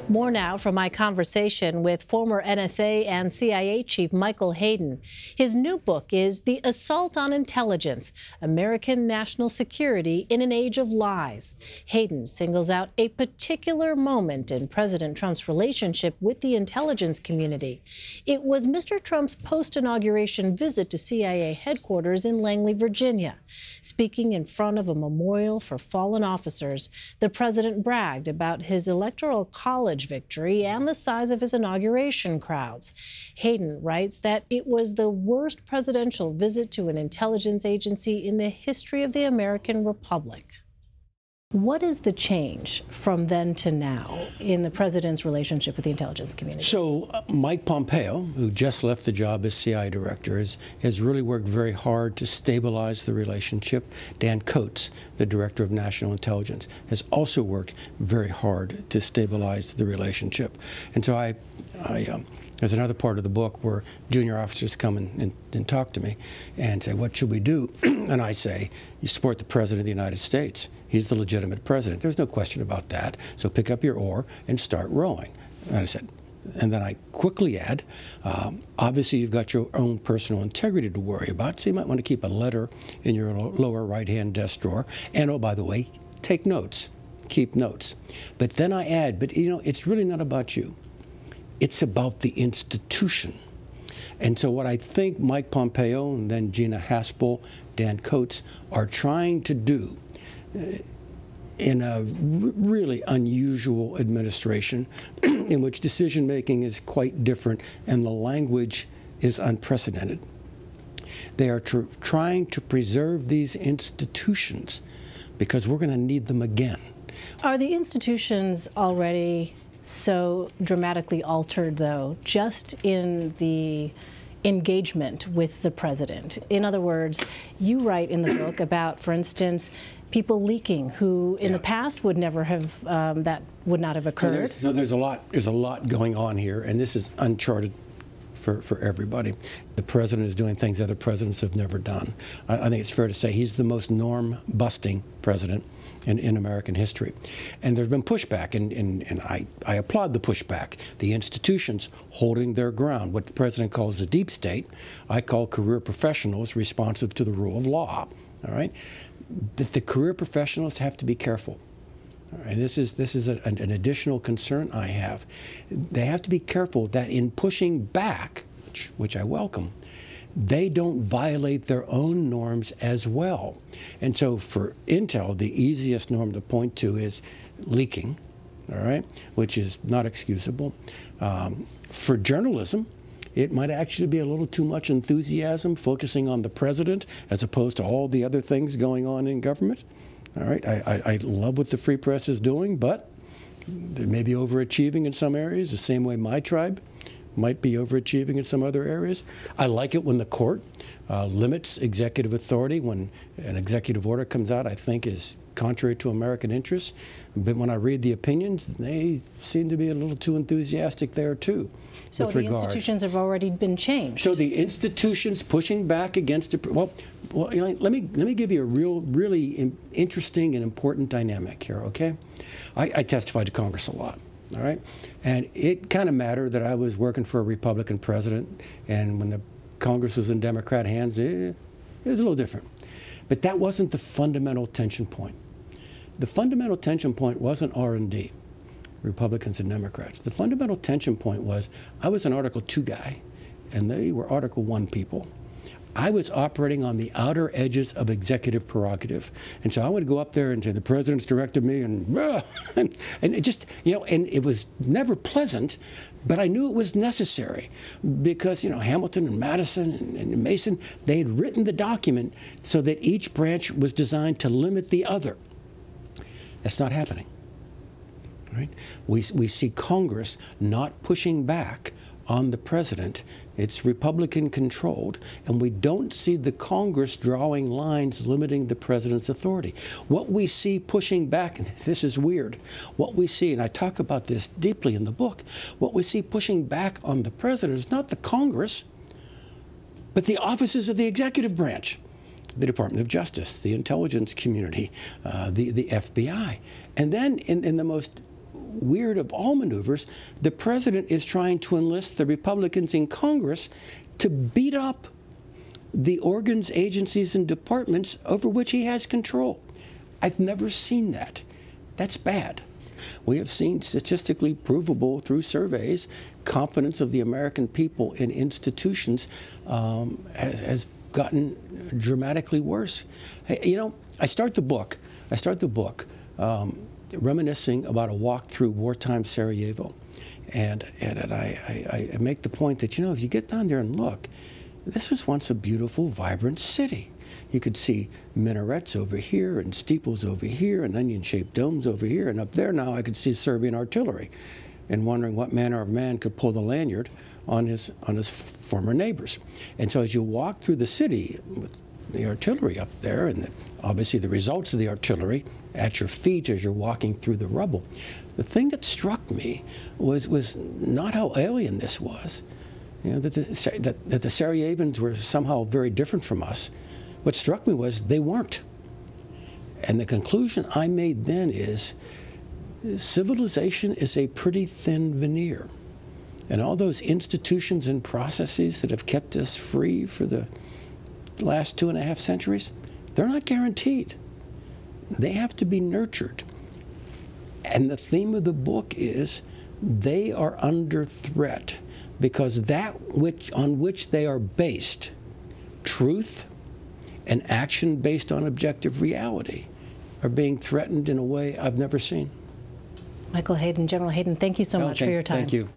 More now from my conversation with former NSA and CIA Chief Michael Hayden. His new book is The Assault on Intelligence: American National Security in an Age of Lies. Hayden singles out a particular moment in President Trump's relationship with the intelligence community. It was Mr. Trump's post-inauguration visit to CIA headquarters in Langley, Virginia. Speaking in front of a memorial for fallen officers, the president bragged about his electoral college victory and the size of his inauguration crowds. Hayden writes that it was the worst presidential visit to an intelligence agency in the history of the American Republic. What is the change from then to now in the president's relationship with the intelligence community? So Mike Pompeo, who just left the job as CIA director, has really worked very hard to stabilize the relationship. Dan Coats, the director of national intelligence, has also worked very hard to stabilize the relationship. And so there's another part of the book where junior officers come and talk to me and say, what should we do? And I say, you support the President of the United States. He's the legitimate president. There's no question about that. So pick up your oar and start rowing. And I said, and then I quickly add, obviously you've got your own personal integrity to worry about, so you might want to keep a letter in your lower right-hand desk drawer. And oh, by the way, take notes, keep notes. But then I add, but you know, it's really not about you. It's about the institution. And so what I think Mike Pompeo and then Gina Haspel, Dan Coats are trying to do in a really unusual administration in which decision-making is quite different and the language is unprecedented. They are trying to preserve these institutions because we're going to need them again. Are the institutions already so dramatically altered, though, just in the engagement with the president? In other words, you write in the book about, for instance, people leaking who in the past would never have, that would not have occurred. So there's a lot going on here, and this is uncharted for everybody. The president is doing things other presidents have never done. I think it's fair to say he's the most norm-busting president in American history. And there's been pushback, and I applaud the pushback. The institutions holding their ground, what the president calls the deep state, I call career professionals responsive to the rule of law, all right? But the career professionals have to be careful. And this is an additional concern I have. They have to be careful that in pushing back, which I welcome, they don't violate their own norms as well. And so for intel, the easiest norm to point to is leaking, all right, which is not excusable. For journalism, it might actually be a little too much enthusiasm focusing on the president as opposed to all the other things going on in government. All right, I love what the Free Press is doing, but they may be overachieving in some areas, the same way my tribe might be overachieving in some other areas. I like it when the court limits executive authority, when an executive order comes out I think is contrary to American interests. But when I read the opinions, they seem to be a little too enthusiastic there too. So the institutions have already been changed. So the institutions pushing back against it. Well, you know, let me give you a really interesting and important dynamic here. Okay, I testified to Congress a lot. All right, and it kind of mattered that I was working for a Republican president, and when the Congress was in Democrat hands, it was a little different. But that wasn't the fundamental tension point. The fundamental tension point wasn't R&D, Republicans and Democrats. The fundamental tension point was I was an Article 2 guy, and they were Article 1 people. I was operating on the outer edges of executive prerogative. And so I would go up there and say, the president's directed me, and it just, you know, and it was never pleasant, but I knew it was necessary because, you know, Hamilton and Madison and Mason, they had written the document so that each branch was designed to limit the other. That's not happening. Right? We see Congress not pushing back on the president. It's Republican controlled, and we don't see the Congress drawing lines limiting the president's authority. What we see pushing back, and this is weird, what we see, and I talk about this deeply in the book, what we see pushing back on the president is not the Congress, but the offices of the executive branch. The Department of Justice, the intelligence community, the FBI. And then in the most weird of all maneuvers, the president is trying to enlist the Republicans in Congress to beat up the organs, agencies, and departments over which he has control. I've never seen that. That's bad. We have seen statistically provable through surveys, confidence of the American people in institutions has gotten dramatically worse. Hey, you know, I start the book reminiscing about a walk through wartime Sarajevo. And I make the point that, you know, if you get down there and look, this was once a beautiful, vibrant city. You could see minarets over here and steeples over here and onion-shaped domes over here. And up there now I could see Serbian artillery and wondering what manner of man could pull the lanyard on his former neighbors. And so as you walk through the city with the artillery up there and obviously the results of the artillery at your feet as you're walking through the rubble, the thing that struck me was not how alien this was. You know, that the Sarajevans were somehow very different from us. What struck me was they weren't. And the conclusion I made then is civilization is a pretty thin veneer. And all those institutions and processes that have kept us free for the last 2.5 centuries, they're not guaranteed. They have to be nurtured. And the theme of the book is they are under threat because that on which they are based, truth and action based on objective reality, are being threatened in a way I've never seen. Michael Hayden, General Hayden, thank you so much for your time. Thank you.